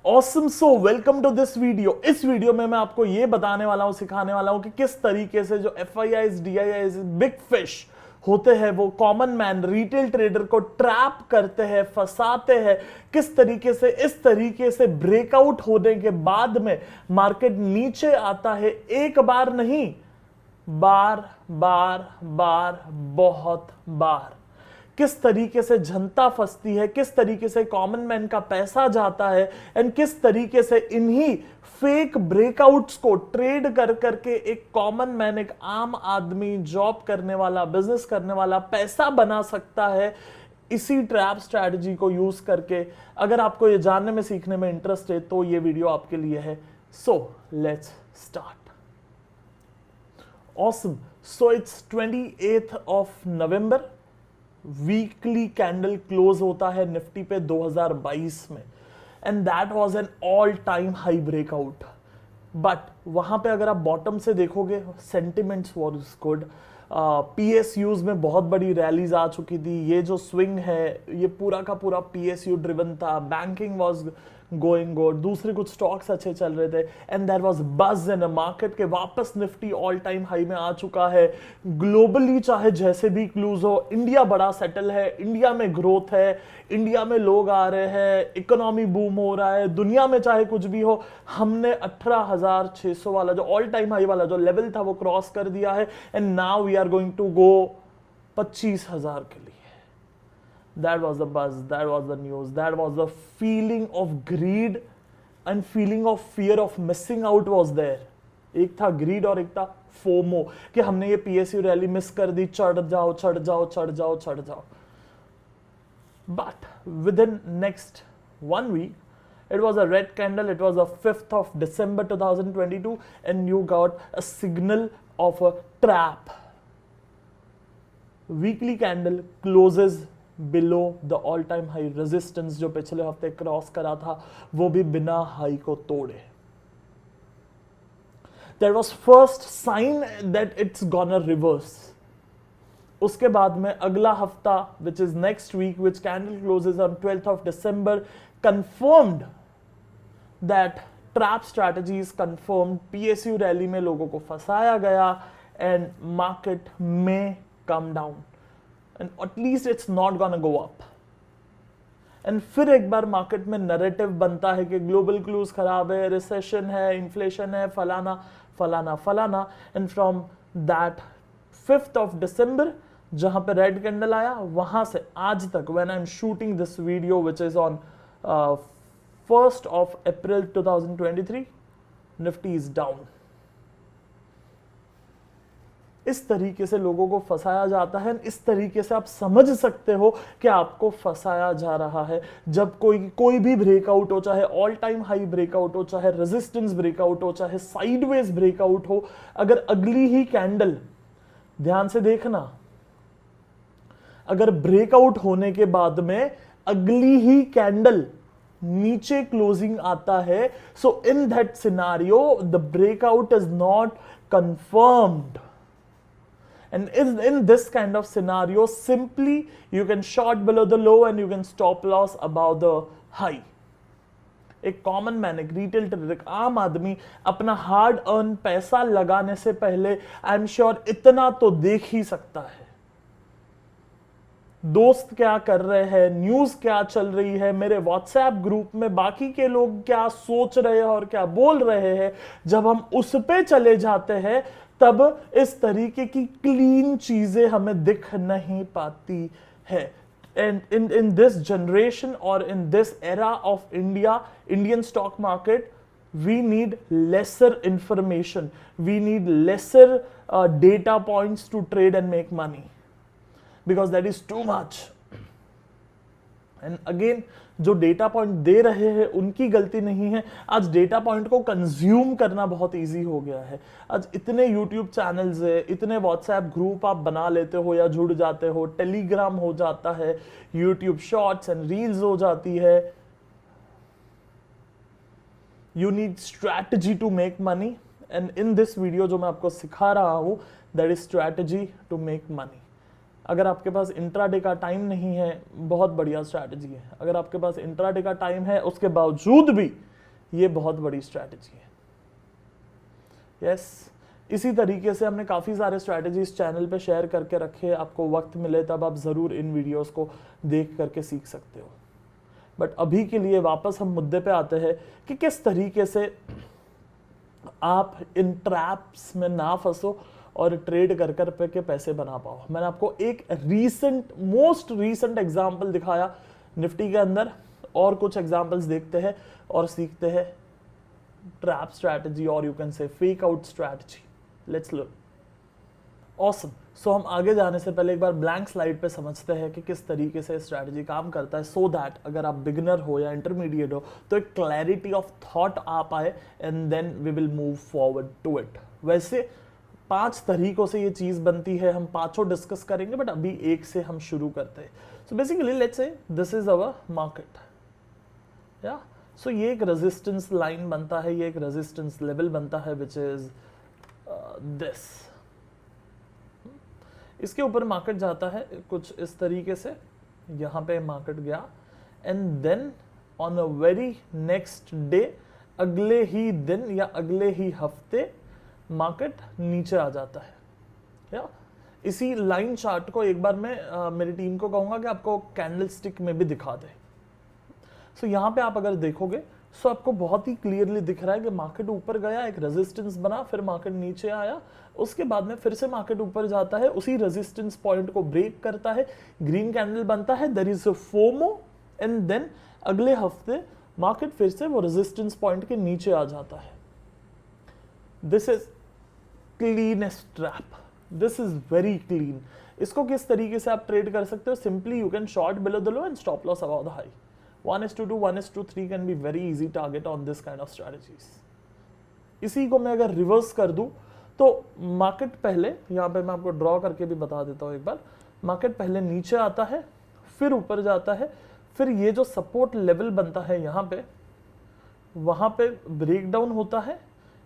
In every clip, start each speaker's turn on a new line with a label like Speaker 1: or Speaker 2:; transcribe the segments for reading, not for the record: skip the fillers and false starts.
Speaker 1: Awesome so welcome to this video. इस video में मैं आपको ये बताने वाला हूं, सिखाने वाला हूं कि किस तरीके से जो FIIs, DIIs, बिग फिश होते हैं वो कॉमन मैन रिटेल ट्रेडर को ट्रैप करते हैं, फंसाते हैं। किस तरीके से इस तरीके से ब्रेकआउट होने के बाद में मार्केट नीचे आता है, एक बार नहीं, बार बार बार, बहुत बार। किस तरीके से जनता फंसती है, किस तरीके से कॉमन मैन का पैसा जाता है, एंड किस तरीके से इन्हीं फेक ब्रेकआउट्स को ट्रेड कर करके एक कॉमन मैन, एक आम आदमी, जॉब करने वाला, बिजनेस करने वाला पैसा बना सकता है इसी ट्रैप स्ट्रैटेजी को यूज करके। अगर आपको ये जानने में, सीखने में इंटरेस्ट है तो ये वीडियो आपके लिए है। So let's start. Awesome. So it's 28th of November। Weekly candle close होता है निफ्टी पे 2022 में, and that was an all time high breakout. But वहां पे अगर आप बॉटम से देखोगे, सेंटिमेंट्स वाज गुड। PSUs में बहुत बड़ी रैलीज आ चुकी थी। ये जो स्विंग है ये पूरा का पूरा PSU ड्रिवन था। बैंकिंग वाज गोइंग गुड, दूसरे कुछ स्टॉक्स अच्छे चल रहे थे, एंड देयर वाज बज इन मार्केट के वापस निफ्टी ऑल टाइम हाई में आ चुका है। ग्लोबली चाहे जैसे भी क्लूज हो, इंडिया बड़ा सेटल है, इंडिया में ग्रोथ है, इंडिया में लोग आ रहे हैं, इकोनॉमी बूम हो रहा है। दुनिया में चाहे कुछ भी हो, हमने 18,600 वाला जो ऑल टाइम हाई वाला जो लेवल था वो क्रॉस कर दिया है, and now we are going to go 25,000 के लिए। That was the buzz, that was the news, that was the feeling of greed and feeling of fear of missing out was there. एक था greed और एक था FOMO कि हमने ये PSU रैली मिस कर दी, चढ़ जाओ चढ़ जाओ चढ़ जाओ चढ़ जाओ। But within next 1 week, it was a red candle, it was the 5th of December 2022, and you got a signal of a trap. Weekly candle closes below the all time high. Resistance जो पिछले हफ्ते cross करा था वो भी बिना high को तोड़े। That was first sign that it's gonna reverse. उसके बाद में अगला हफ्ता, which is next week, which candle closes on 12th of December, confirmed that trap strategy is confirmed. PSU rally में लोगों को फंसाया गया, and market may come down. And at least it's not gonna go up. And फिर एक बार market में narrative बनता है कि ग्लोबल क्लूज खराब है, रिसेशन है, इन्फ्लेशन है, फलाना फलाना फलाना। And from that 5th of December जहां पे रेड कैंडल आया, वहां से आज तक, when I am shooting this video which is on 1st of April 2023, Nifty is down. इस तरीके से लोगों को फंसाया जाता है, इस तरीके से आप समझ सकते हो कि आपको फंसाया जा रहा है। जब कोई भी ब्रेकआउट हो, चाहे ऑल टाइम हाई ब्रेकआउट हो, चाहे रेजिस्टेंस ब्रेकआउट हो, चाहे साइडवेज ब्रेकआउट हो, अगर अगली ही कैंडल, ध्यान से देखना, अगर ब्रेकआउट होने के बाद में अगली ही कैंडल नीचे क्लोजिंग आता है, so in that scenario the breakout is not confirmed. And in this kind of scenario, simply you can short below the low and you can stop loss above the high. एक common man, एक retail trader, एक आम आदमी अपना hard earn पैसा लगाने से पहले आई एम श्योर इतना तो देख ही सकता है, दोस्त क्या कर रहे हैं, न्यूज क्या चल रही है, मेरे व्हाट्सएप ग्रुप में बाकी के लोग क्या सोच रहे हैं और क्या बोल रहे हैं। जब हम उस पे चले जाते हैं तब इस तरीके की क्लीन चीजें हमें दिख नहीं पाती है। एंड इन दिस जनरेशन और in this era of Indian stock market, we need lesser information, we need lesser data points to trade and make money, because that is too much. And again, जो data point दे रहे हैं उनकी गलती नहीं है। आज data point को consume करना बहुत इजी हो गया है। आज इतने यूट्यूब चैनल्स है, इतने व्हाट्सएप ग्रुप आप बना लेते हो या जुड़ जाते हो, टेलीग्राम हो जाता है, यूट्यूब शॉर्ट्स एंड रील्स हो जाती है। You need strategy to make money, and in this video जो मैं आपको सिखा रहा हूं, that is strategy to make money. अगर आपके पास इंट्राडे का टाइम नहीं है, बहुत बढ़िया स्ट्रैटेजी है। अगर आपके पास इंट्राडे का टाइम है, उसके बावजूद भी ये बहुत बड़ी स्ट्रैटेजी है। यस, इसी तरीके से हमने काफ़ी सारे स्ट्रैटेजीज चैनल पे शेयर करके रखे, आपको वक्त मिले तब आप ज़रूर इन वीडियोस को देख करके सीख सकते हो। बट अभी के लिए वापस हम मुद्दे पे आते हैं कि किस तरीके से आप इन ट्रैप्स में ना फंसो और ट्रेड कर कर पे के पैसे बना पाओ। मैंने आपको एक मोस्ट रीसेंट एग्जांपल दिखाया निफ्टी के अंदर, और कुछ एग्जांपल्स देखते हैं और सीखते हैं ट्रैप स्ट्रैटेजी, और you can say fake out strategy. Let's learn. Awesome. So हम आगे जाने से पहले एक बार ब्लैंक स्लाइड पे समझते हैं कि किस तरीके से स्ट्रैटेजी काम करता है, सो दैट अगर आप बिगिनर हो या इंटरमीडिएट हो तो एक क्लैरिटी ऑफ थॉट आ पाए, and then we will move forward to it. वैसे 5 तरीकों से ये चीज बनती है, हम पांचों डिस्कस करेंगे, बट अभी एक से हम शुरू करते हैं। So basically let's say this is our market, या सो ये एक रेजिस्टेंस लाइन बनता है, ये एक रेजिस्टेंस लेवल बनता है, विच इज दिस। इसके ऊपर मार्केट जाता है कुछ इस तरीके से, यहाँ पे मार्केट गया, and then on a very next day, अगले ही दिन या अगले ही हफ्ते मार्केट नीचे आ जाता है। या इसी लाइन चार्ट को एक बार मैं मेरी टीम को कहूंगा कि आपको कैंडल स्टिक में भी दिखा दे। सो यहाँ पे आप अगर देखोगे सो आपको बहुत ही क्लियरली दिख रहा है कि मार्केट ऊपर गया, एक रेजिस्टेंस बना, फिर मार्केट नीचे आया, उसके बाद में फिर से मार्केट ऊपर जाता है, उसी रेजिस्टेंस पॉइंट को ब्रेक करता है, ग्रीन कैंडल बनता है, there is a FOMO, and then अगले हफ्ते मार्केट फिर से वो रेजिस्टेंस पॉइंट के नीचे आ जाता है। This is cleanest trap, this is very clean. इसको किस तरीके से आप ट्रेड कर सकते हो? Simply you can short below the low and stop loss about the high. 1:2, 1:3 can be very easy target on this kind of strategies. इसी को मैं अगर रिवर्स कर दूं तो मार्केट पहले, यहाँ पे मैं आपको ड्रॉ करके भी बता देता हूँ एक बार, मार्केट पहले नीचे आता है, फिर ऊपर जाता है, फिर ये जो सपोर्ट लेवल बनता है यहाँ पे, वहां पे ब्रेक डाउन होता है,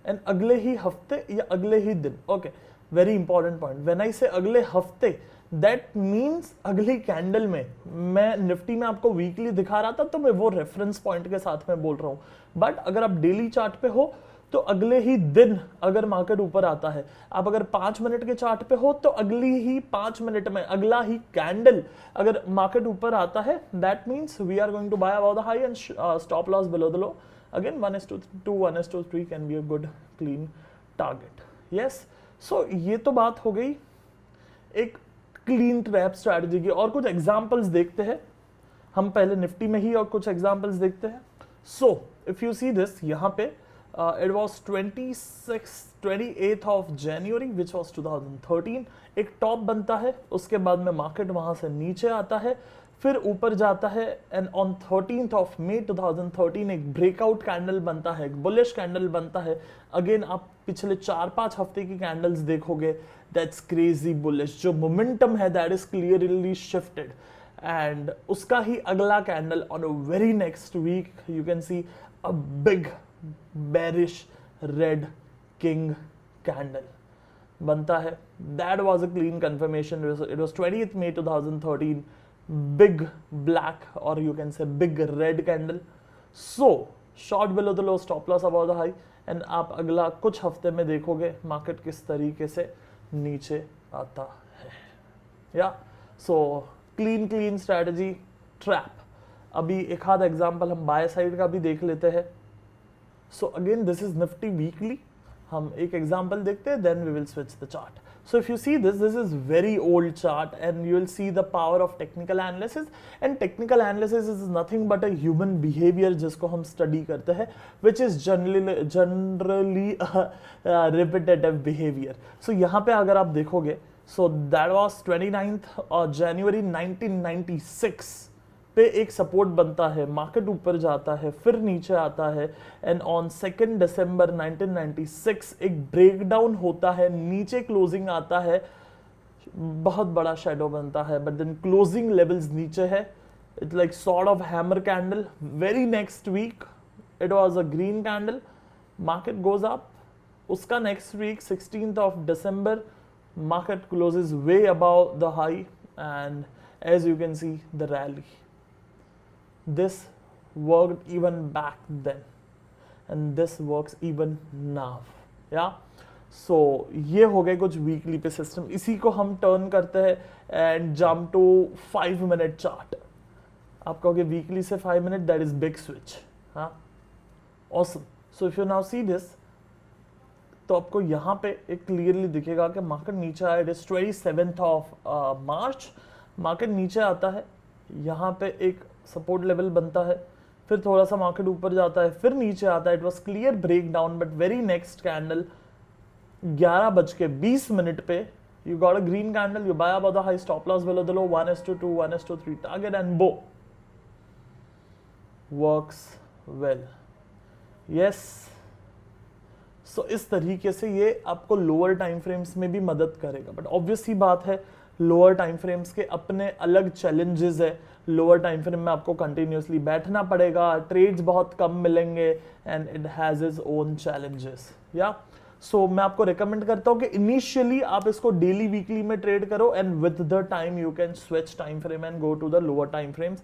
Speaker 1: एंड अगले ही हफ्ते या अगले ही दिन, okay, very important point, when I से अगले हफ्ते, दैट मीन्स अगली कैंडल में, मैं निफ्टी में आपको वीकली दिखा रहा था तो मैं वो रेफरेंस पॉइंट के साथ में बोल रहा हूं, बट अगर आप डेली चार्ट पे हो तो अगले ही दिन अगर मार्केट ऊपर आता है, आप अगर 5 मिनट के चार्ट पे हो तो अगली ही 5 मिनट में अगला ही कैंडल अगर मार्केट ऊपर आता है, that means we are going to buy above the high and stop loss below the low. Again 1:2, 1:3 can be a good clean target. Yes, so ये तो बात हो गई एक क्लीन ट्रैप स्ट्रैटेजी की, और कुछ एग्जांपल्स देखते हैं हम पहले निफ्टी में ही, और कुछ एग्जांपल्स देखते हैं। सो इफ यू सी दिस, यहाँ पे it was 28th of January which was 2013, एक टॉप बनता है, उसके बाद में मार्केट वहां से नीचे आता है, फिर ऊपर जाता है, and on 13th of May 2013 एक ब्रेकआउट कैंडल बनता है, एक बुलिश कैंडल बनता है। अगेन आप पिछले 4-5 हफ्ते की कैंडल्स देखोगे, दैट्स क्रेजी बुलिश, जो मोमेंटम है that is clearly shifted, and उसका ही अगला candle on a very next week you can see a big bearish red king candle बनता है। That was a clean confirmation, it was 20th May 2013, big black or you can say big red candle, so short below the low, stop loss above the high, and आप अगला कुछ हफ्ते में देखोगे market किस तरीके से नीचे आता है। या सो क्लीन स्ट्रैटेजी ट्रैप। अभी एक आध एग्जांपल हम बाय साइड का भी देख लेते हैं। So again this is Nifty weekly, हम एक एग्जांपल देखते हैं, then we will switch the chart. So if you see this is very old chart, and you will see the power of technical analysis, and technical analysis is nothing but a human behavior जिसको हम study करते हैं, which is generally repetitive behavior. So यहाँ पे अगर आप देखोगे, so that was 29th January 1996 पे एक सपोर्ट बनता है, मार्केट ऊपर जाता है, फिर नीचे आता है, एंड ऑन 2 दिसंबर 1996 एक ब्रेकडाउन होता है, नीचे क्लोजिंग आता है, बहुत बड़ा शेडो बनता है, बट देन क्लोजिंग लेवल्स नीचे है, it's like sort of hammer candle. Very next week it was a green candle, market goes up, उसका next week 16th of December market closes way above the high, and as you can see the rally, this worked even back then, and this works even now, yeah so ये हो गए कुछ weekly पे system. इसी को हम turn करते हैं and jump to 5 minute chart. आप कहोगे वीकली से 5 minute, that is big switch. हाँ, awesome. So if you now see this, तो आपको यहाँ पे एक क्लियरली दिखेगा कि मार्केट नीचे आया। It is 27th of March, market नीचे आता है, यहाँ पे एक सपोर्ट लेवल बनता है, फिर थोड़ा सा मार्केट ऊपर जाता है, फिर नीचे आता है। It was clear break down, but very next candle 11:20 पे you got a green candle, you buy above the high, stop loss below the low, 1:2, 1:3 target and boom, works well. Yes, so इस तरीके से ये आपको lower time frames में भी मदद करेगा। बट ऑब्वियस ही बात है, लोअर टाइम फ्रेम्स के अपने अलग चैलेंजेस है। लोअर टाइम फ्रेम में आपको कंटिन्यूसली बैठना पड़ेगा, ट्रेड्स बहुत कम मिलेंगे and it has its own challenges. या सो मैं आपको रिकमेंड करता हूं कि इनिशियली आप इसको डेली वीकली में ट्रेड करो and with the time you can switch time frame and go to the lower time frames,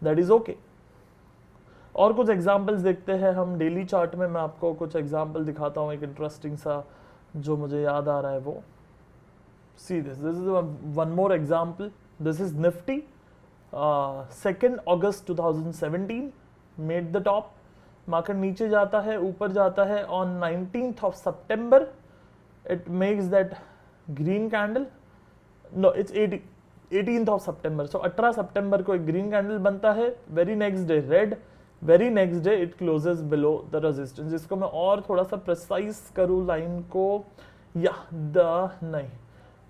Speaker 1: that is okay. और कुछ एग्जांपल्स देखते हैं हम डेली चार्ट में। मैं आपको कुछ एग्जांपल दिखाता हूं, एक इंटरेस्टिंग सा जो मुझे याद आ रहा है वो। See this is one more example. This is Nifty, 2 अगस्त 2017 मेड द टॉप। मार्केट नीचे जाता है, ऊपर जाता है। On 19th of September it makes that green candle, no it's 18th of September, so 18 सितंबर को एक ग्रीन कैंडल बनता है। Very next day red, very next day it closes below the resistance. इसको मैं और थोड़ा सा प्रिसाइज करूँ लाइन को, या नहीं,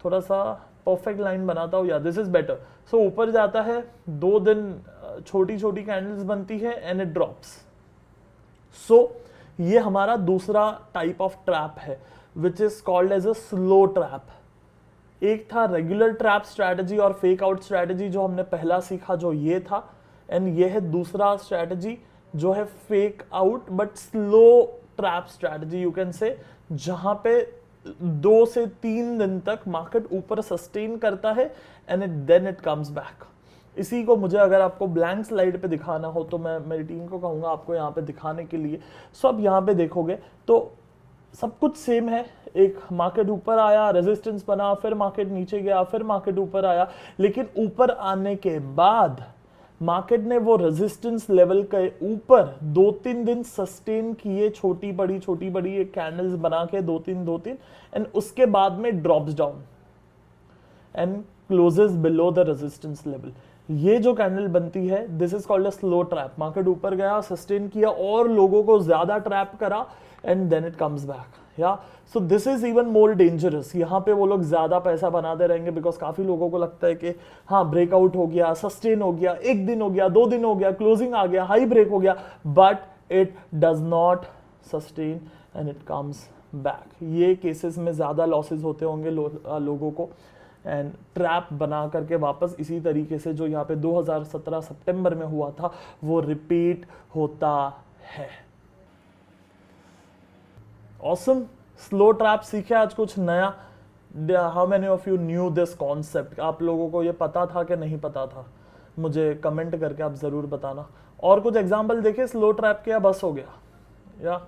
Speaker 1: थोड़ा सा परफेक्ट लाइन बनाता हूँ, या दिस इज बेटर। सो ऊपर जाता है, 2 दिन छोटी छोटी कैंडल्स बनती है एंड इट ड्रॉप्स। सो ये हमारा दूसरा टाइप ऑफ ट्रैप है which is called as a slow trap. एक था रेगुलर ट्रैप स्ट्रैटेजी और फेक आउट स्ट्रैटेजी जो हमने पहला सीखा, जो ये था। एंड ये है दूसरा स्ट्रैटेजी जो है fake out but slow trap strategy you can से, जहां पे 2 से 3 दिन तक मार्केट ऊपर सस्टेन करता है and then it comes back. इसी को मुझे अगर आपको ब्लैंक स्लाइड पे दिखाना हो तो मैं मेरी टीम को कहूंगा आपको यहाँ पे दिखाने के लिए। सो अब यहाँ पे देखोगे तो सब कुछ सेम है। एक मार्केट ऊपर आया, रेजिस्टेंस बना, फिर मार्केट नीचे गया, फिर मार्केट ऊपर आया। लेकिन ऊपर आने के बाद मार्केट ने वो रेजिस्टेंस लेवल के ऊपर 2-3 दिन सस्टेन किए, छोटी बड़ी एक कैंडल्स बना के 2-3 एंड उसके बाद में drops down and closes below the resistance level. ये जो कैंडल बनती है this is called a slow trap. Market ऊपर गया, सस्टेन किया और लोगों को ज्यादा ट्रैप करा and then it comes back. Yeah so this is even more dangerous. यहाँ पे वो लोग ज्यादा पैसा बनाते रहेंगे बिकॉज काफी लोगों को लगता है कि हाँ ब्रेकआउट हो गया, सस्टेन हो गया, 1 दिन हो गया, 2 दिन हो गया, क्लोजिंग आ गया, हाई ब्रेक हो गया, but it does not sustain and it comes back. ये केसेस में ज्यादा लॉसेज होते होंगे लोगों को एंड ट्रैप बना करके वापस इसी तरीके से जो यहाँ पे 2017 सितंबर में हुआ था वो रिपीट होता है। ऑसम, स्लो ट्रैप सीखे आज कुछ नया। How many of you new this concept? आप लोगों को ये पता था कि नहीं पता था? मुझे कमेंट करके आप जरूर बताना। और कुछ एग्जांपल देखे स्लो ट्रैप के या बस हो गया? या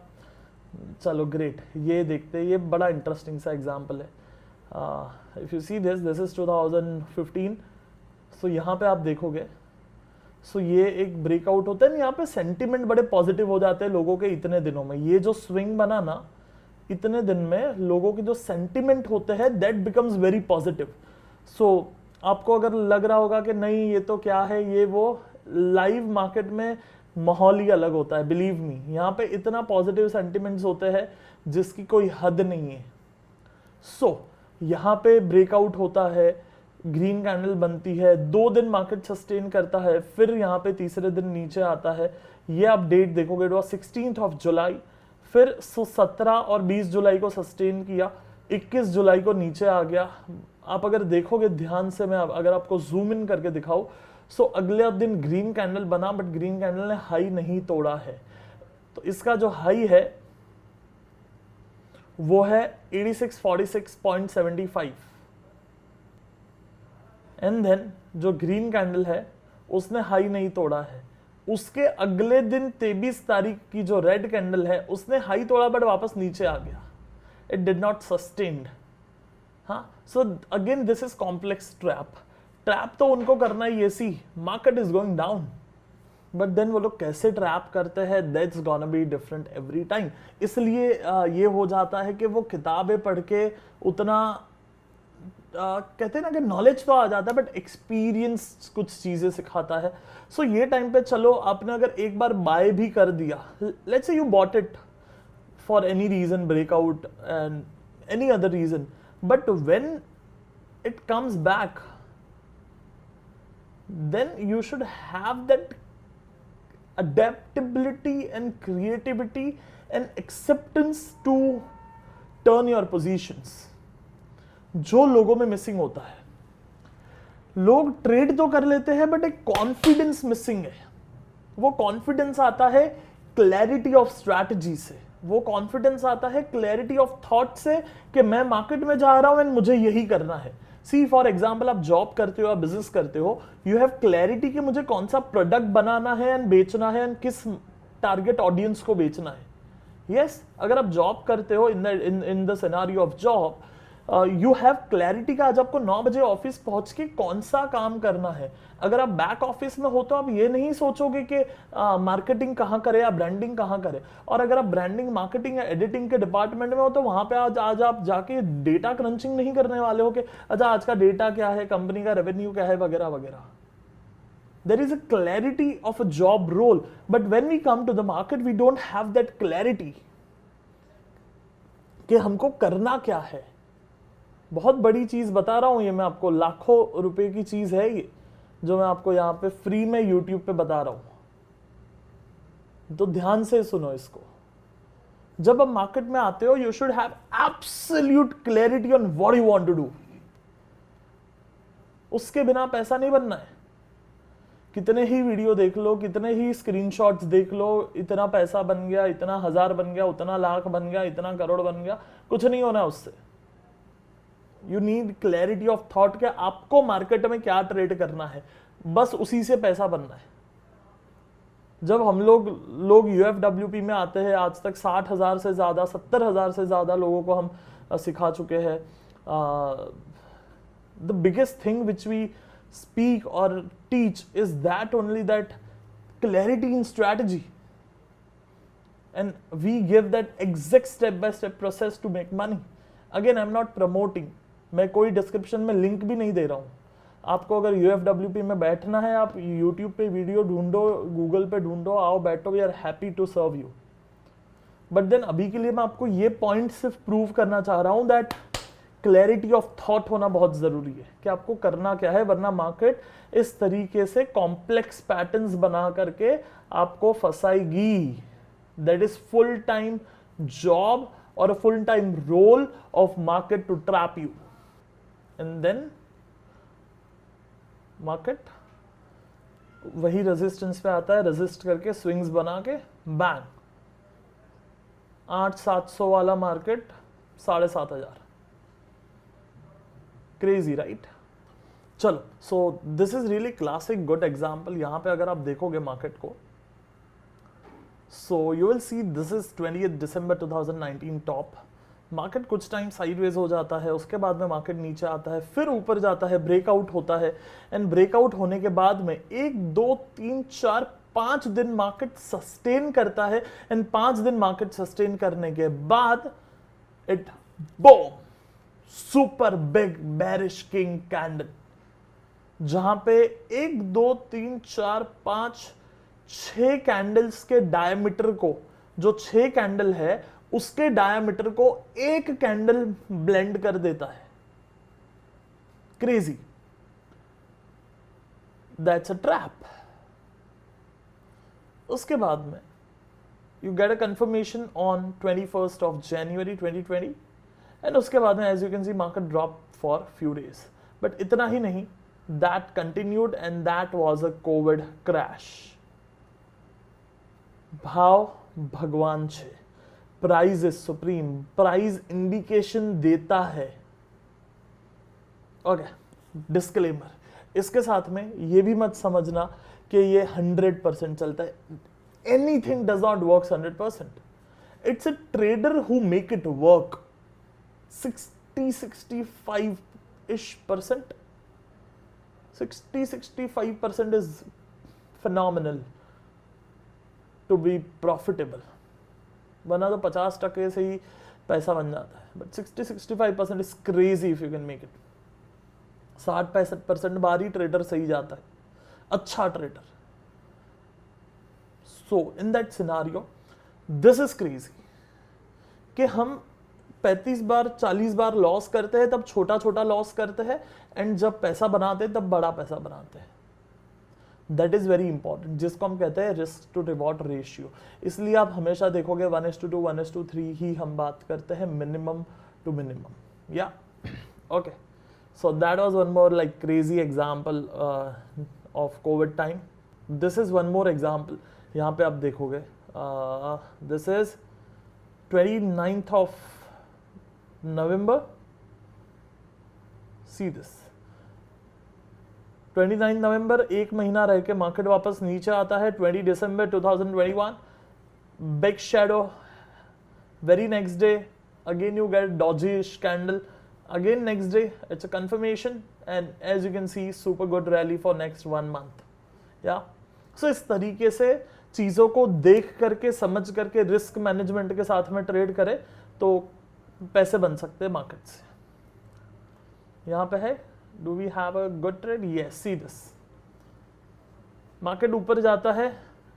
Speaker 1: चलो ग्रेट, ये देखते, ये बड़ा इंटरेस्टिंग सा एग्जांपल है। If you see this is 2015। सो यहाँ पे आप देखोगे, सो ये एक ब्रेकआउट होता है ना, यहाँ पे सेंटिमेंट बड़े पॉजिटिव हो जाते हैं लोगों के इतने दिनों में। ये जो स्विंग बना ना, इतने दिन में लोगों के जो सेंटिमेंट होते हैं दैट बिकम्स वेरी पॉजिटिव। सो आपको अगर लग रहा होगा कि नहीं ये तो क्या है, ये वो लाइव मार्केट में माहौल ही अलग होता है। बिलीव मी, यहाँ पे इतना पॉजिटिव सेंटिमेंट्स होते हैं जिसकी कोई हद नहीं है। सो यहाँ पे ब्रेकआउट होता है, ग्रीन कैंडल बनती है, 2 दिन मार्केट सस्टेन करता है, फिर यहाँ पे तीसरे दिन नीचे आता है। ये आप डेट देखोगे, it was 16th of July, फिर 17 और 20 जुलाई को सस्टेन किया, 21 जुलाई को नीचे आ गया। आप अगर देखोगे ध्यान से, मैं अगर आपको जूम इन करके दिखाऊं, सो अगले दिन ग्रीन कैंडल बना बट ग्रीन कैंडल ने हाई नहीं तोड़ा है। तो इसका जो हाई है वो है 8646.75 एंड देन जो ग्रीन कैंडल है उसने हाई नहीं तोड़ा है, उसके अगले दिन 23 तारीख की जो रेड कैंडल है उसने हाई तोड़ा बट वापस नीचे आ गया, इट डिड नॉट सस्टेन्ड। हाँ, so again this is complex trap. Trap तो उनको करना ही ऐसी, market is going down, but then वो लोग कैसे ट्रैप करते हैं, that's gonna be different every time. इसलिए ये हो जाता है कि वो किताबें पढ़ के उतना कहते हैं ना कि नॉलेज तो आ जाता है बट एक्सपीरियंस कुछ चीजें सिखाता है। सो ये टाइम पे चलो आपने अगर एक बार बाय भी कर दिया, let's say you bought it for any reason, breakout and any other reason, but when it comes back then you should have that adaptability and creativity and acceptance to turn your positions, जो लोगों में missing होता है। लोग trade तो कर लेते हैं बट एक कॉन्फिडेंस मिसिंग है। वो कॉन्फिडेंस आता है क्लैरिटी ऑफ स्ट्रैटेजी से, वो कॉन्फिडेंस आता है क्लैरिटी ऑफ थॉट से कि मैं मार्केट में जा रहा हूं एंड मुझे यही करना है। सी फॉर एग्जाम्पल, आप जॉब करते हो, आप बिजनेस करते हो, यू हैव क्लैरिटी कि मुझे कौन सा प्रोडक्ट बनाना है एंड बेचना है एंड किस टारगेट ऑडियंस को बेचना है। यस, अगर आप जॉब करते हो in the scenario of job, you have clarity का आज आपको 9 बजे ऑफिस पहुंच के कौन सा काम करना है। अगर आप बैक ऑफिस में हो तो आप ये नहीं सोचोगे कि मार्केटिंग कहाँ करे या ब्रांडिंग कहाँ करे, और अगर आप ब्रांडिंग, मार्केटिंग या एडिटिंग के डिपार्टमेंट में हो तो वहां पे आज आप जाके डेटा क्रंचिंग नहीं करने वाले हो कि अच्छा आज का डेटा क्या है, कंपनी का रेवेन्यू क्या है, वगैरह वगैरह। There is a clarity of a job role, but when we come to the market, we don't have that clarity कि हमको करना क्या है। बहुत बड़ी चीज बता रहा हूं ये मैं आपको, लाखों रुपए की चीज है ये जो मैं आपको यहां पे फ्री में यूट्यूब पे बता रहा हूं, तो ध्यान से सुनो इसको। जब आप मार्केट में आते हो, you should have absolute clarity on what you want to do. उसके बिना पैसा नहीं बनना है। कितने ही वीडियो देख लो, कितने ही स्क्रीनशॉट्स देख लो, इतना पैसा बन गया, इतना 1000 बन गया, उतना लाख बन गया, इतना करोड़ बन गया, कुछ नहीं होना उससे। You need clarity of thought कि आपको मार्केट में क्या ट्रेड करना है, बस उसी से पैसा बनना है। जब हम लोग यूएफडब्ल्यूपी में आते हैं, आज तक 60,000 से ज्यादा, 70,000 से ज्यादा लोगों को हम सिखा चुके हैं। The biggest thing which we speak or teach is that only that clarity in strategy, and we give that exact step by step process to make money. Again, I'm not promoting, मैं कोई description में link भी नहीं दे रहा हूँ। आपको अगर यूएफडब्ल्यूपी में बैठना है, आप यूट्यूब पे वीडियो ढूंढो, गूगल पे ढूंढो, आओ बैठो, we are happy to serve you. But then अभी के लिए मैं आपको ये पॉइंट सिर्फ प्रूव करना चाह रहा हूँ दैट क्लैरिटी ऑफ थॉट होना बहुत जरूरी है कि आपको करना क्या है, वरना मार्केट इस तरीके से कॉम्प्लेक्स पैटर्न्स बना करके आपको फंसाएगी। That is full time job और full time role of market to trap you, and then market वही रेजिस्टेंस पे आता है, रेजिस्ट करके स्विंग्स बना के बैंग 8,700 वाला मार्केट 7,500। Crazy right. चलो, so this is really classic good example. यहां पे अगर आप देखोगे मार्केट को, so you will see this is 20 December 2019 top. Market कुछ टाइम साइडवेज हो जाता है, उसके बाद में मार्केट नीचे आता है, फिर ऊपर जाता है, ब्रेकआउट होता है, एंड ब्रेकआउट होने के बाद में 1 2 3 4 5 दिन मार्केट सस्टेन करता है, एंड 5 दिन मार्केट सस्टेन करने के बाद it boom, super big bearish king candle, जहां पे 1 2 3 4 5 6 कैंडल्स के डायमीटर को, जो 6 कैंडल है उसके डायमीटर को एक कैंडल ब्लेंड कर देता है। Crazy, that's a trap. उसके बाद में you get a confirmation on 21st of January 2020, and उसके बाद में as you can see market drop for few days, but इतना ही नहीं, that continued and that was a COVID crash. भाव भगवान छे, price is supreme, price indication देता है। ओके, डिस्क्लेमर इसके साथ में ये भी मत समझना कि ये 100% चलता है. Anything does not work 100%. It's a trader who make it work 60-65% 60-65% is phenomenal to be profitable. वरना तो 50% से ही पैसा बन जाता है. But 60-65% is crazy if you can make it. 60-65% बाहरी ट्रेडर सही जाता है, अच्छा trader. So in that scenario, this is crazy कि हम 35 बार 40 बार लॉस करते हैं, तब छोटा छोटा लॉस करते हैं, एंड जब पैसा बनाते हैं तब बड़ा पैसा बनाते हैं. दैट इज वेरी इंपॉर्टेंट, जिसको हम कहते हैं रिस्क टू रिवॉर्ड रेशियो. इसलिए आप हमेशा देखोगे 1:2 1:3 ही हम बात करते हैं, मिनिमम टू मिनिमम. या okay, so that was one more like crazy example of Covid time. This is one more example. यहाँ पे आप देखोगे this is 29th of November. See this 29 नवंबर, एक महीना रह के मार्केट वापस नीचे आता है. 20 December 2021, big shadow. Very next day again you get dojish candle. Again next day it's a confirmation, and as you can see super good rally for next 1 month. या सो इस तरीके से चीजों को देख करके, समझ करके, रिस्क मैनेजमेंट के साथ में ट्रेड करे तो पैसे बन सकते हैं मार्केट से. यहां पे है, do we have a good trade? Yes, see this. Market ऊपर जाता है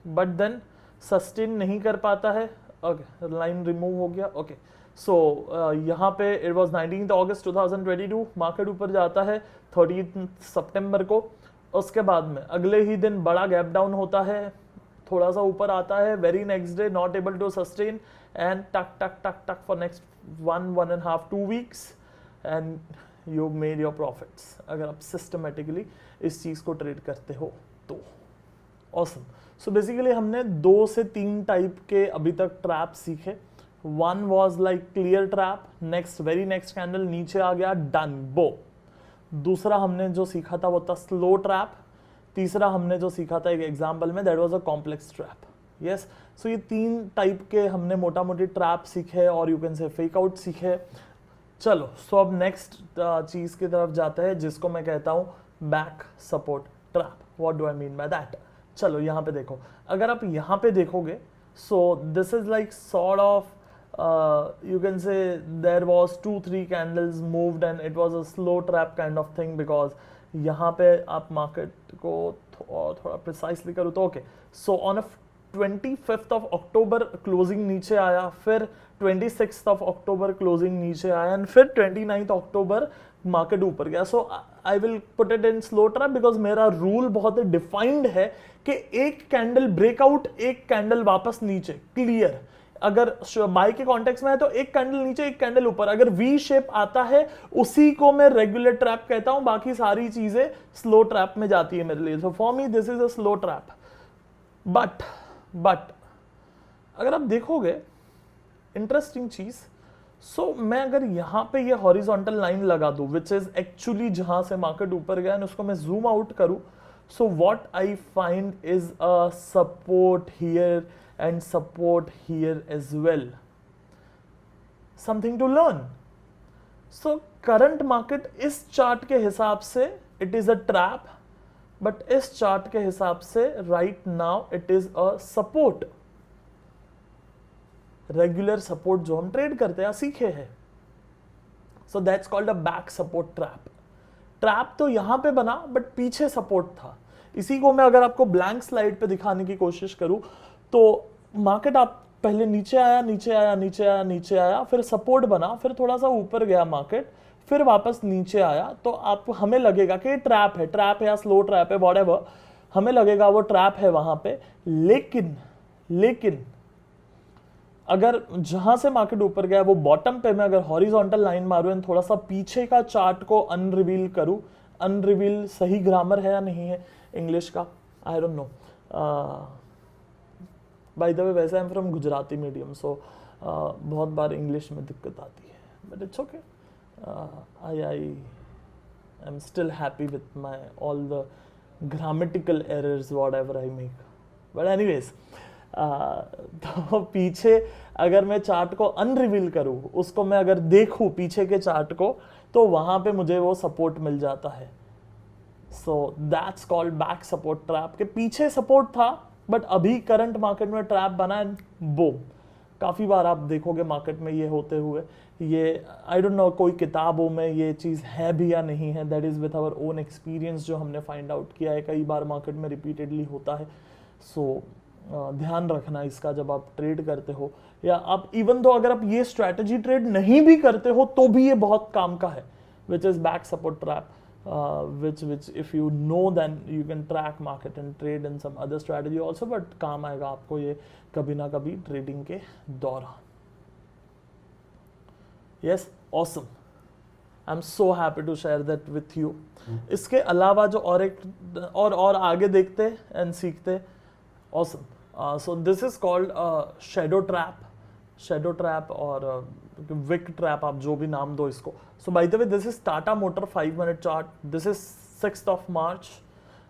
Speaker 1: बट देन सस्टेन नहीं कर पाता है. ओके, लाइन रिमूव हो गया. ओके, सो यहाँ पे it was 19th August 2022. Market ऊपर जाता है 30th सितंबर को. उसके बाद में अगले ही दिन बड़ा गैप डाउन होता है, थोड़ा सा ऊपर आता है. Very next day not able to sustain, and टक टक टक टक for next 1.5-2 weeks, and you made your profits. अगर आप सिस्टमेटिकली इस चीज को ट्रेड करते हो तो ऑसम. सो बेसिकली हमने 2 से 3 टाइप के अभी तक ट्रैप सीखे. One was like clear trap, next very next candle नीचे आ गया, डन, बो. दूसरा हमने जो सीखा था वो था स्लो ट्रैप. तीसरा हमने जो सीखा था एक एग्जाम्पल में, that was a complex trap. Yes, so ये 3 टाइप के हमने मोटा मोटी ट्रैप सीखे, और you can say fake out सीखे. चलो, सो अब नेक्स्ट चीज की तरफ जाते हैं, जिसको मैं कहता हूं back support trap. What do I mean by that? चलो यहाँ पे देखो. अगर आप यहाँ पे देखोगे, सो this is like sort of you can say there was 2-3 candles moved and it was a slow trap kind of thing, because यहाँ पे आप मार्केट को थोड़ा प्रिसाइसली करूँ तो okay. So on 25th of October closing नीचे आया, फिर 26th of October क्लोजिंग नीचे आया, एंड फिर 29th October मार्केट ऊपर गया. So I will put it in slow trap, because मेरा रूल बहुत डिफाइंड है कि एक कैंडल ब्रेकआउट, एक कैंडल वापस नीचे, क्लियर. अगर बाय के कॉन्टेक्स्ट में है तो एक कैंडल नीचे, एक कैंडल ऊपर. अगर वी शेप आता है उसी को मैं रेगुलर ट्रैप कहता हूं, बाकी सारी चीजें स्लो ट्रैप में जाती है मेरे लिए. So for me this is a slow trap. But अगर आप देखोगे इंटरेस्टिंग चीज, सो मैं अगर यहां पे ये हॉरिजॉन्टल लाइन लगा दूं, विच इज एक्चुअली जहां से मार्केट ऊपर गया, उसको मैं जूम आउट करूं, so what I find is a support here and support here as well. Something to learn. So current market इस चार्ट के हिसाब से it is a trap, but इस चार्ट के हिसाब से right now it is a support. Regular support जो हम ट्रेड करते हैं सीखे हैं. So that's called a back support trap. Trap तो यहां पे बना बट पीछे सपोर्ट था. इसी को मैं अगर आपको ब्लैंक स्लाइड पे दिखाने की कोशिश करूं तो मार्केट आप पहले नीचे आया, नीचे आया, नीचे आया, नीचे आया, फिर सपोर्ट बना, फिर थोड़ा सा ऊपर गया मार्केट, फिर वापस नीचे आया. तो आप हमें लगेगा कि ट्रैप है या स्लो ट्रैप है, व्हाटएवर, हमें लगेगा वो ट्रैप है वहां पे. लेकिन अगर जहां से मार्केट ऊपर गया वो बॉटम पे मैं अगर हॉरिजॉन्टल लाइन मारूं एंड थोड़ा सा पीछे का चार्ट को अनरिवील करूं, अनरिवील सही ग्रामर है या नहीं है इंग्लिश का, I don't know. By the way वैसे I am from Gujarati medium, so बहुत बार इंग्लिश में दिक्कत आती है, but it's okay. I am still happy with my all the grammatical errors whatever I make, but anyways तो पीछे अगर मैं चार्ट को अनरिवील करूँ, उसको मैं अगर देखूँ पीछे के चार्ट को, तो वहाँ पे मुझे वो सपोर्ट मिल जाता है. So that's called back support trap, के पीछे सपोर्ट था बट अभी करंट मार्केट में ट्रैप बना एंड बूम. काफ़ी बार आप देखोगे मार्केट में ये होते हुए. ये आई डोंट नो कोई किताबों में ये चीज़ है भी या नहीं है, that is with our own experience जो हमने फाइंड आउट किया है. कई बार मार्केट में रिपीटेडली होता है. सो ध्यान रखना इसका जब आप ट्रेड करते हो, या आप इवन दो अगर आप ये स्ट्रैटेजी ट्रेड नहीं भी करते हो तो भी ये बहुत काम का है, which is back support trap. which if you know then you can track market and trade in some other strategy also, but काम आएगा आपको ये कभी ना कभी ट्रेडिंग के दौरान. Yes, awesome. I'm so happy to share that with you. इसके अलावा जो और एक और आगे देखते एंड सीखते. Awesome. So this is called shadow trap और विक ट्रैप, आप जो भी नाम दो इसको. So by the way this is Tata motor 5 minute chart. This is 6th of March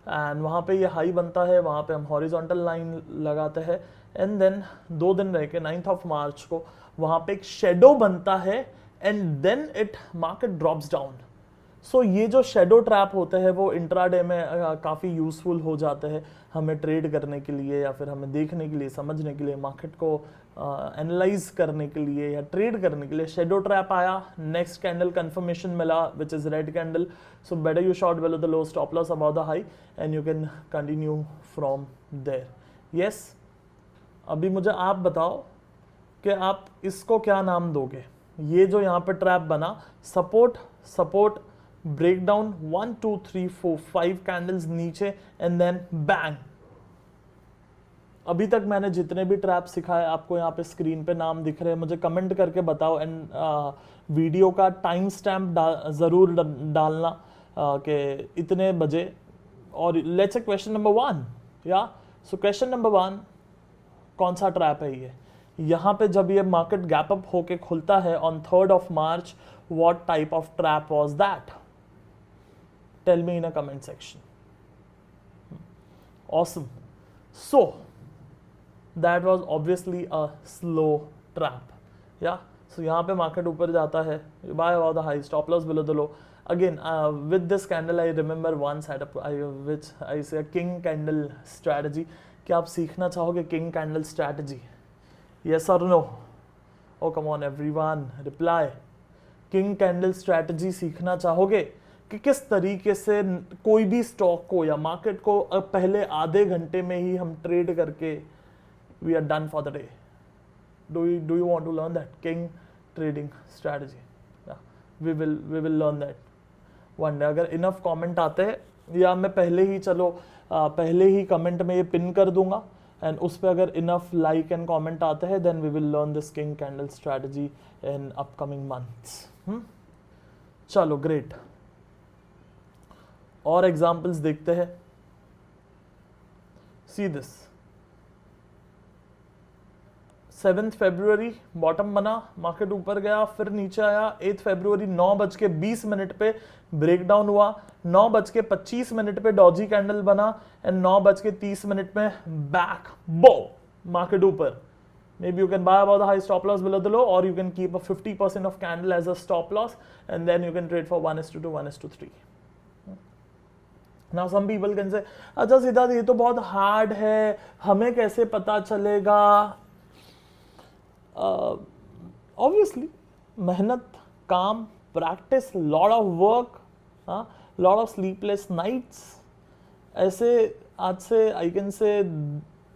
Speaker 1: and वहाँ पे ये हाई बनता है, वहाँ पे हम हॉरिजॉन्टल लाइन लगाते हैं एंड देन 2 दिन रह के 9th of March को वहाँ पे एक शेडो बनता है and then it market drops down. So ये जो शेडो ट्रैप होते हैं वो इंट्राडे में काफ़ी यूज़फुल हो जाते हैं हमें ट्रेड करने के लिए, या फिर हमें देखने के लिए, समझने के लिए, मार्केट को एनालाइज करने के लिए या ट्रेड करने के लिए. शेडो ट्रैप आया, नेक्स्ट कैंडल कंफर्मेशन मिला which is red candle. So better you short below the low, stop loss about the high and you can continue from there. Yes, अभी मुझे आप बताओ कि आप इसको क्या नाम दोगे. ये जो यहाँ पे ट्रैप बना, सपोर्ट ब्रेकडाउन 1 2 3 4 5 कैंडल्स नीचे एंड देन बैंग. अभी तक मैंने जितने भी ट्रैप सिखाए आपको यहाँ पे स्क्रीन पे नाम दिख रहे हैं, मुझे कमेंट करके बताओ एंड वीडियो का टाइम स्टैम्प ज़रूर डालना कि इतने बजे. और लेट्स से क्वेश्चन नंबर 1. या सो क्वेश्चन नंबर 1, कौन सा ट्रैप है ये. यहाँ पे जब ये मार्केट गैप अप होके खुलता है on 3rd of March, what type of trap was that. Tell me in a comment section. Awesome. So that was obviously a slow trap. Yeah, so यहाँ पे मार्केट ऊपर जाता है, buy above the high, stop loss below the low. Again, with this candle I remember one setup which I say a king candle strategy. क्या आप सीखना चाहोगे king candle strategy? Yes or no? Oh come on everyone, reply. king candle strategy सीखना चाहोगे कि किस तरीके से कोई भी स्टॉक को या मार्केट को पहले आधे घंटे में ही हम ट्रेड करके we are done for the day. Do you want to learn that king trading strategy? Yeah, we will learn that one day. अगर enough comment आते हैं, या मैं पहले ही कमेंट में ये पिन कर दूंगा एंड उस पर अगर enough like and comment आते हैं, then we will learn this king candle strategy in upcoming months. चलो great. और एग्जाम्पल्स देखते हैं. See this. 7th February bottom बना, मार्केट ऊपर गया, फिर नीचे आया. 8th February 9:20 पे ब्रेकडाउन हुआ. 9:25 पे डॉजी कैंडल बना एंड 9:30 में बैक बो मार्केट ऊपर. Maybe you can buy above the high, stop loss below the low, or you can keep a 50% of candle as a stop loss and then you can trade for 1:2, 1:3. Now some people can say, अच्छा सिद्धार्थ ये तो बहुत hard है, हमें कैसे पता चलेगा. Obviously मेहनत, काम, practice, lot of work, lot of sleepless nights. ऐसे आज से आई कैन से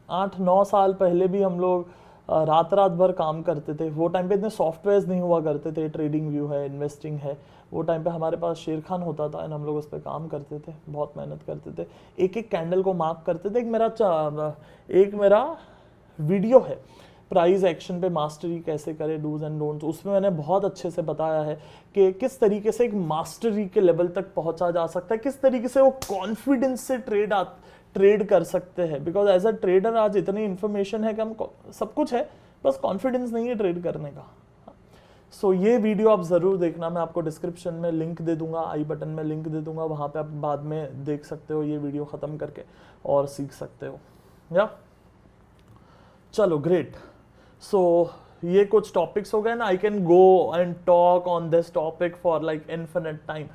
Speaker 1: 8-9 साल पहले भी हम लोग रात भर काम करते थे. वो टाइम पे इतने सॉफ्टवेयर्स नहीं हुआ करते थे. ट्रेडिंग व्यू है, इन्वेस्टिंग है. वो टाइम पे हमारे पास शेर खान होता था एंड हम लोग उस पर काम करते थे, बहुत मेहनत करते थे, एक कैंडल को मार्क करते थे. एक मेरा वीडियो है प्राइस एक्शन पे मास्टरी कैसे करें, डूज एंड डोंट्स. उसमें मैंने बहुत अच्छे से बताया है कि किस तरीके से एक मास्टरी के लेवल तक पहुंचा जा सकता है, किस तरीके से वो कॉन्फिडेंस से ट्रेड कर सकते हैं. बिकॉज एज अ ट्रेडर आज इतनी इन्फॉर्मेशन है कि हम सब कुछ है, बस कॉन्फिडेंस नहीं है ट्रेड करने का. सो ये वीडियो आप ज़रूर देखना, मैं आपको डिस्क्रिप्शन में लिंक दे दूंगा, आई बटन में लिंक दे दूंगा, वहाँ पे आप बाद में देख सकते हो ये वीडियो ख़त्म करके और सीख सकते हो। या चलो ग्रेट। सो ये कुछ टॉपिक्स हो गए ना, I can go and talk on this topic for like infinite time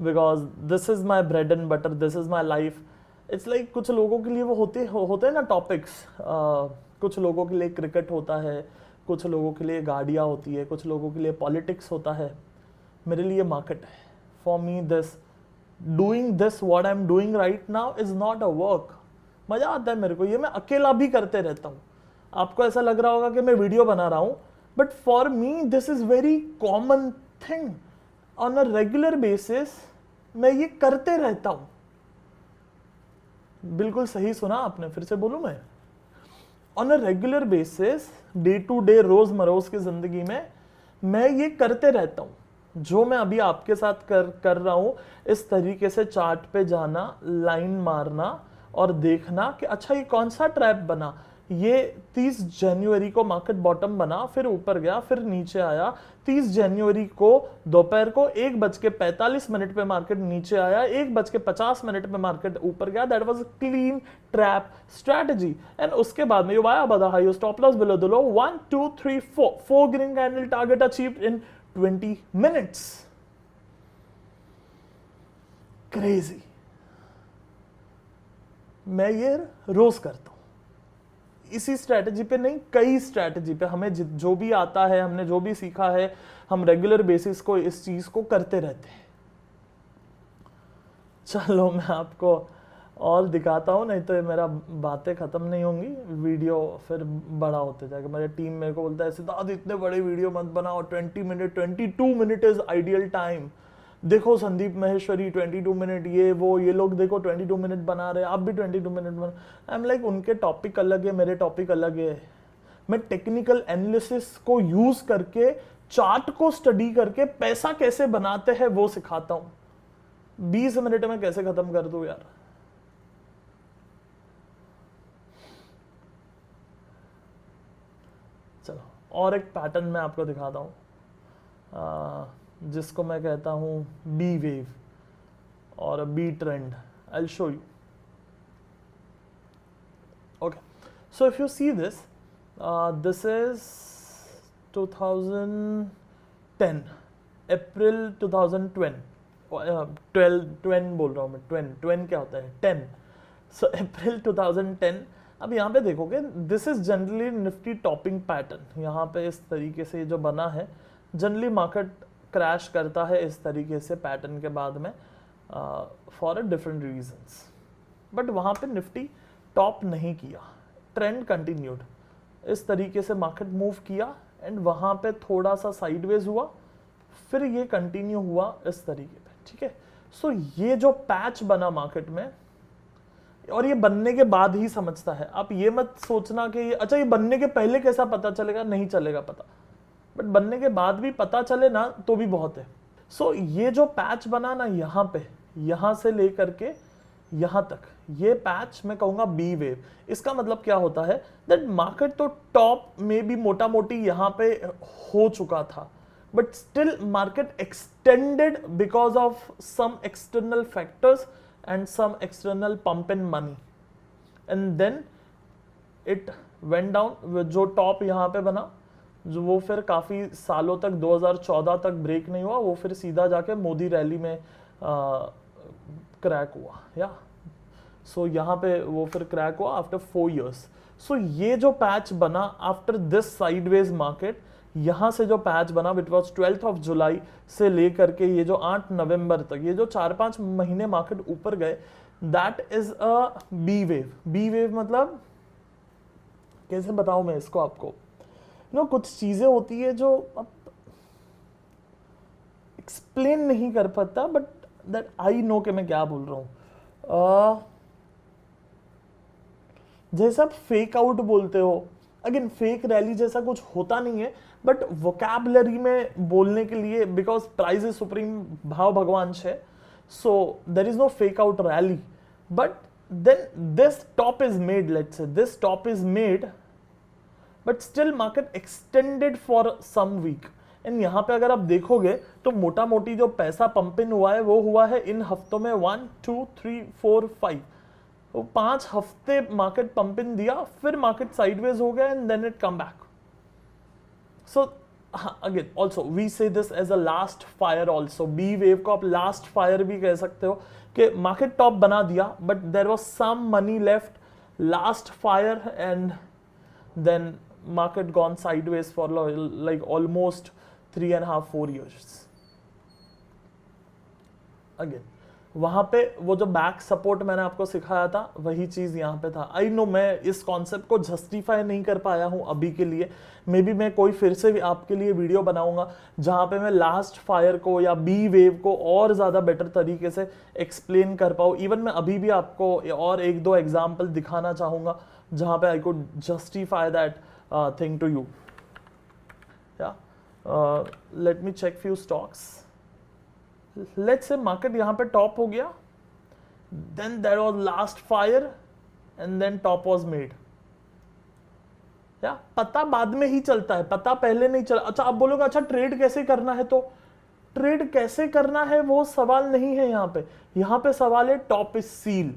Speaker 1: because this is my bread and butter, this is my life. It's like कुछ लोगों के लिए वो होते हैं ना टॉपिक्स, कुछ लोगों के लिए क्रिकेट होता है, कुछ लोगों के लिए गाड़ियाँ होती है, कुछ लोगों के लिए पॉलिटिक्स होता है, मेरे लिए मार्केट है। For me this doing this what I am doing right now is not a work. मज़ा आता है मेरे को, ये मैं अकेला भी करते रहता हूँ। आपको ऐसा लग रहा होगा कि मैं वीडियो बना रहा हूँ, but for me this is very common thing. On a regular basis मैं ये करते रहता हूँ। बिल्कुल सही सुना आपने, फिर से बोलूं मैं, on a regular basis day to day रोज मरोज की जिंदगी में मैं ये करते रहता हूं। जो मैं अभी आपके साथ कर रहा हूं, इस तरीके से चार्ट पे जाना, लाइन मारना और देखना कि अच्छा ये कौन सा ट्रैप बना। ये 30 जनवरी को मार्केट बॉटम बना, फिर ऊपर गया, फिर नीचे आया। 30 जनवरी को दोपहर को 1:45 पे मार्केट नीचे आया, 1:50 पे मार्केट ऊपर गया। That was a clean trap strategy. And उसके बाद में you bye above the high, stop loss below the low, 1 2 3 4 green candle target achieved in 20 minutes. Crazy. मैं ये रोज करता हूं, इसी स्ट्रैटेजी पे नहीं, कई स्ट्रैटेजी पे। हमें जो भी आता है, हमने जो भी सीखा है, हम रेगुलर बेसिस को इस चीज को करते रहते हैं। चलो मैं आपको और दिखाता हूँ, नहीं तो ये मेरा बातें खत्म नहीं होंगी, वीडियो फिर बड़ा होते जाएगा। मेरी टीम मेरे को बोलता है सिद्धार्थ इतने बड़े वीडियो मत बनाओ, 20 minute 22 minute is ideal time. देखो संदीप महेश्वरी 22 मिनट, ये वो, ये लोग देखो 22 मिनट बना रहे, आप भी 22 मिनट बना। आई एम लाइक उनके टॉपिक अलग है, मेरे टॉपिक अलग है। मैं टेक्निकल एनालिसिस को यूज करके, चार्ट को स्टडी करके पैसा कैसे बनाते हैं वो सिखाता हूं। 20 मिनट में कैसे खत्म कर दूं यार। चलो और एक पैटर्न मैं आपको दिखाता हूं, जिसको मैं कहता हूं बी वेव और B trend. I will show you. Okay, so if you see this, this is 2010, April 2010, 12 बोल रहा हूं मैं, 20 क्या होता है 10। सो अप्रैल 2010। अब यहाँ पे देखोगे, this is generally Nifty topping pattern. यहाँ पे इस तरीके से जो बना है, जनरली मार्केट क्रैश करता है इस तरीके से पैटर्न के बाद में, for a different reasons. But वहाँ पे निफ्टी टॉप नहीं किया, ट्रेंड कंटिन्यूड। इस तरीके से मार्केट मूव किया एंड वहाँ पे थोड़ा सा साइडवेज हुआ, फिर ये कंटिन्यू हुआ इस तरीके पे, ठीक है। सो ये जो पैच बना मार्केट में, और ये बनने के बाद ही समझता है। आप ये मत सोचना कि अच्छा ये बनने के पहले कैसा पता चलेगा, नहीं चलेगा पता, बट बनने के बाद भी पता चले ना तो भी बहुत है। सो ये जो पैच बना ना यहाँ पे, यहाँ से लेकर के यहाँ तक, ये पैच मैं कहूँगा बी वेव। इसका मतलब क्या होता है, दैट मार्केट तो टॉप में भी मोटा मोटी यहाँ पे हो चुका था, but still market extended because of some external factors and some external pump in money, and then it went down। जो टॉप यहाँ पे बना, जो वो फिर काफ़ी सालों तक 2014 तक ब्रेक नहीं हुआ, वो फिर सीधा जाके मोदी रैली में क्रैक हुआ। या सो यहाँ पे वो फिर क्रैक हुआ आफ्टर 4 years। सो ये जो पैच बना आफ्टर दिस साइडवेज मार्केट, यहाँ से जो पैच बना विच वॉज 12 जुलाई से लेकर के ये जो 8 नवंबर तक, ये जो 4-5 महीने मार्केट ऊपर गए, that is a B wave. B wave मतलब कैसे बताऊं मैं इसको आपको, कुछ चीजें होती है जो अब एक्सप्लेन नहीं कर पाता, बट दैट आई नो कि मैं क्या बोल रहा हूं। जैसा आप फेक आउट बोलते हो, अगेन फेक रैली जैसा कुछ होता नहीं है, बट वोकैबुलरी में बोलने के लिए, बिकॉज प्राइस इज सुप्रीम, भाव भगवान है, so there is no fake out rally. But then this top is made, let's say this top is made, but still market extended for some week, and यहाँ पे अगर आप देखोगे तो मोटा मोटी जो पैसा पंप इन हुआ है वो हुआ है इन हफ्तों में 1 2 3 4 5, वो 5 हफ्ते मार्केट पंप इन दिया, फिर मार्केट साइडवेज हो गया and then it come back. So again also we say this as a last fire also. B wave को आप लास्ट फायर भी कह सकते हो कि मार्केट टॉप बना दिया but there was some money left, last fire and then market gone sideways for like almost 3.5-4 years. Again वहां पे वो जो बैक सपोर्ट मैंने आपको सिखाया था वही चीज यहाँ पे था. आई नो मैं इस कॉन्सेप्ट को जस्टिफाई नहीं कर पाया हूँ अभी के लिए, मे बी मैं कोई फिर से भी आपके लिए वीडियो बनाऊंगा जहां पे मैं लास्ट फायर को या बी वेव को और ज्यादा बेटर तरीके से एक्सप्लेन कर पाऊँ. इवन मैं अभी भी आपको और 1-2 एग्जाम्पल दिखाना चाहूंगा जहां पे I could justify that thing to you. Let me check few stocks. Let's say market यहाँ पे टॉप हो गया, then there was last fire and then top was made. पता बाद में ही चलता है, पता पहले नहीं चला. अच्छा आप बोलोगे अच्छा ट्रेड कैसे करना है, तो ट्रेड कैसे करना है वो सवाल नहीं है यहाँ पे. यहाँ पे सवाल है टॉप इज सील,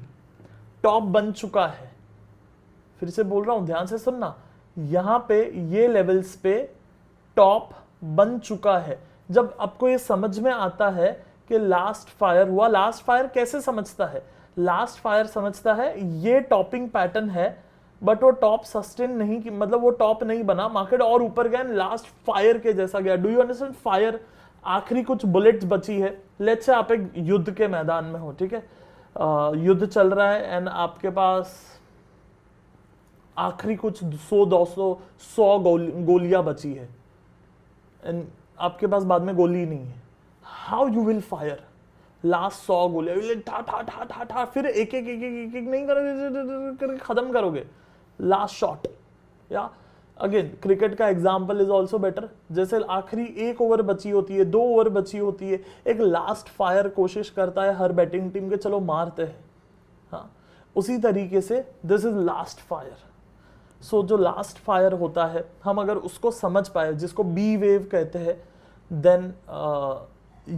Speaker 1: टॉप बन चुका है. फिर से बोल रहा हूं, ध्यान से सुनना. यहां पे ये लेवल्स पे टॉप बन चुका है. जब आपको ये समझ में आता है कि लास्ट फायर हुआ, लास्ट फायर कैसे समझता है, लास्ट फायर समझता है ये टॉपिंग पैटर्न है बट वो टॉप सस्टेन नहीं की, मतलब वो टॉप नहीं बना, मार्केट और ऊपर गया, लास्ट फायर के जैसा गया. Do you understand? फायर आखिरी कुछ बुलेट्स बची है. लेट्स से आप एक युद्ध के मैदान में हो, ठीक है, युद्ध चल रहा है एंड आपके पास आखिरी कुछ 100-200 गोलियां बची है एंड आपके पास बाद में गोली नहीं है. How you will fire last 100 गोलियां, ठा ठा ठा ठा ठा, फिर एक एक नहीं करोगे, खत्म करोगे लास्ट शॉट. या अगेन क्रिकेट का एग्जांपल इज आल्सो बेटर. जैसे आखिरी 1 ओवर बची होती है, 2 ओवर बची होती है, एक लास्ट फायर कोशिश करता है हर बैटिंग टीम के, चलो मारते हैं. हाँ, उसी तरीके से दिस इज लास्ट फायर. सो जो लास्ट फायर होता है, हम अगर उसको समझ पाए, जिसको बी वेव कहते हैं, देन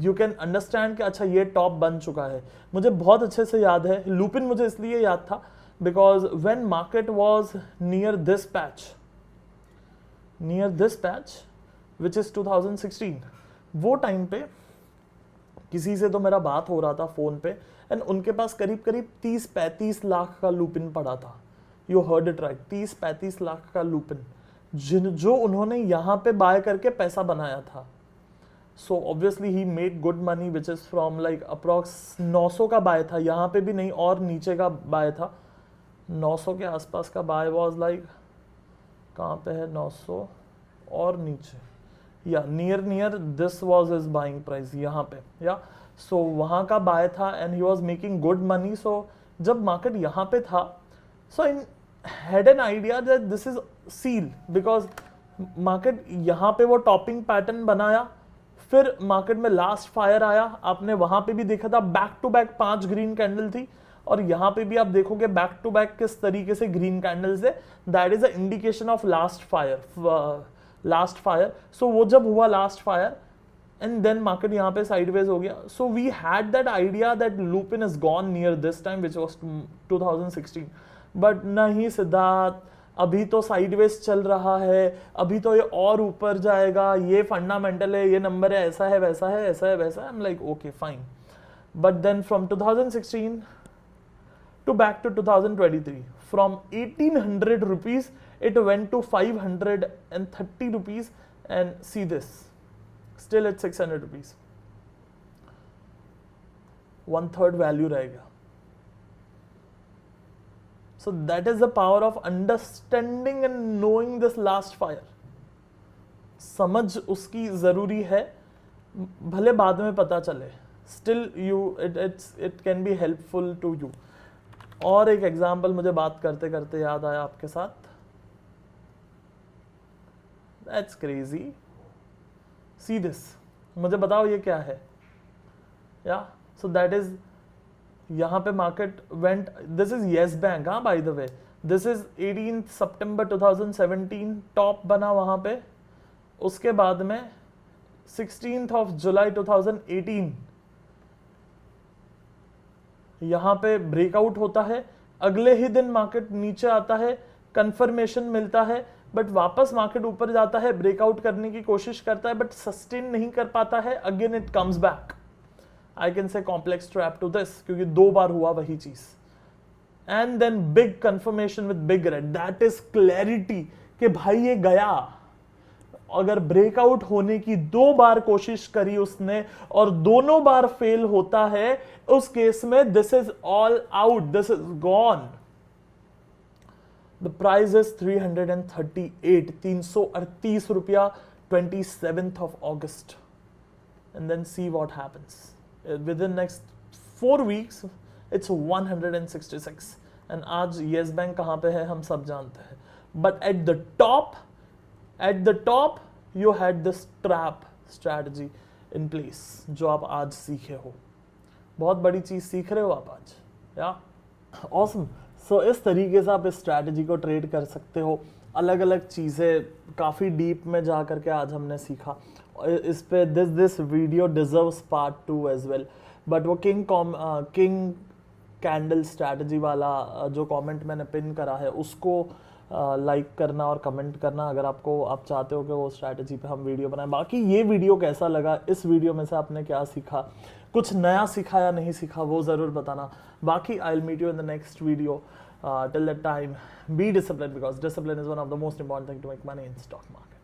Speaker 1: यू कैन अंडरस्टैंड कि अच्छा ये टॉप बन चुका है. मुझे बहुत अच्छे से याद है, लूपिन मुझे इसलिए याद था because when market was near this patch which is 2016, वो टाइम पे किसी से तो मेरा बात हो रहा था फोन पे एंड उनके पास करीब करीब 30-35 लाख का लूपिन पड़ा था. You heard it right, 30-35 lakh का लूपिन जो उन्होंने यहाँ पे बाय करके पैसा बनाया था. So obviously he made good money which is from like approx 900 का बाय था, यहाँ पे भी नहीं और नीचे का बाय था, 900 के आसपास का बाय वाज लाइक, कहाँ पे है 900 और नीचे, या near this was his buying price यहाँ पे. या सो वहाँ का बाय था and he was making good money. So जब मार्केट यहाँ पे था, so in had an idea that this is seal because market यहाँ पे वो टॉपिंग पैटर्न बनाया, फिर मार्केट में लास्ट फायर आया. आपने वहां पे भी देखा था back to back 5 green candle थी और यहाँ पे भी आप देखोगे बैक टू बैक किस तरीके से ग्रीन कैंडल्स है. That is a indication of last fire. So वो जब हुआ last fire and then market यहाँ पे साइडवेज हो गया. So we had that idea that Lupin is gone near this time which was 2016. But नहीं सिद्धार्थ, अभी तो साइडवेज चल रहा है, अभी तो ये और ऊपर जाएगा, ये फंडामेंटल है, ये नंबर है, ऐसा है वैसा है, ऐसा है वैसा है. I am like okay fine. But then from 2016 to back to 2023, from 1800 rupees it went to 530 rupees and see this, still at 600 rupees, 1/3 value रहेगा. So that is the power of understanding and knowing this last fire. समझ उसकी जरूरी है, भले बाद में पता चले, still it can be helpful to you. और एक एग्जाम्पल मुझे बात करते करते याद आया आपके साथ. That's crazy. See this. मुझे बताओ ये क्या है. Yeah, so that is, यहाँ पे market went, this is Yes Bank. हाँ by the way, this is 18 सितंबर 2017, टॉप बना वहां पे. उसके बाद में 16th of July 2018 यहां पे ब्रेकआउट होता है, अगले ही दिन मार्केट नीचे आता है, कंफर्मेशन मिलता है, बट वापस मार्केट ऊपर जाता है, ब्रेकआउट करने की कोशिश करता है, बट सस्टेन नहीं कर पाता है, again it comes back. I can say complex trap to this, क्योंकि 2 बार हुआ वही चीज. And then big confirmation with big red, that is clarity कि भाई ये गया. अगर ब्रेकआउट होने की 2 बार कोशिश करी उसने और दोनों बार फेल होता है, उस केस में this is all out, this is gone. The price is 338, 338 रुपया, 27th of August. And then see what happens. Within next 4 weeks, it's 166. And आज येस बैंक कहाँ पे है हम सब जानते हैं. But at the top, you had this trap strategy in place, जो आप आज सीखे हो. बहुत बड़ी चीज सीख रहे हो आप आज. या ऑसम. सो इस तरीके से आप इस स्ट्रैटेजी को ट्रेड कर सकते हो. अलग अलग चीज़ें काफ़ी डीप में जा करके आज हमने सीखा. इस पे this video deserves part 2 as well. But वो किंग कैंडल स्ट्रैटेजी वाला जो कमेंट मैंने पिन करा है उसको लाइक करना और कमेंट करना अगर आप चाहते हो कि वो स्ट्रैटेजी पे हम वीडियो बनाएं. बाकी ये वीडियो कैसा लगा, इस वीडियो में से आपने क्या सीखा, कुछ नया सीखा या नहीं सीखा, वो ज़रूर बताना. बाकी I will meet you in the next video. Till that time, be disciplined, because discipline is one of the most important thing to make money in stock market.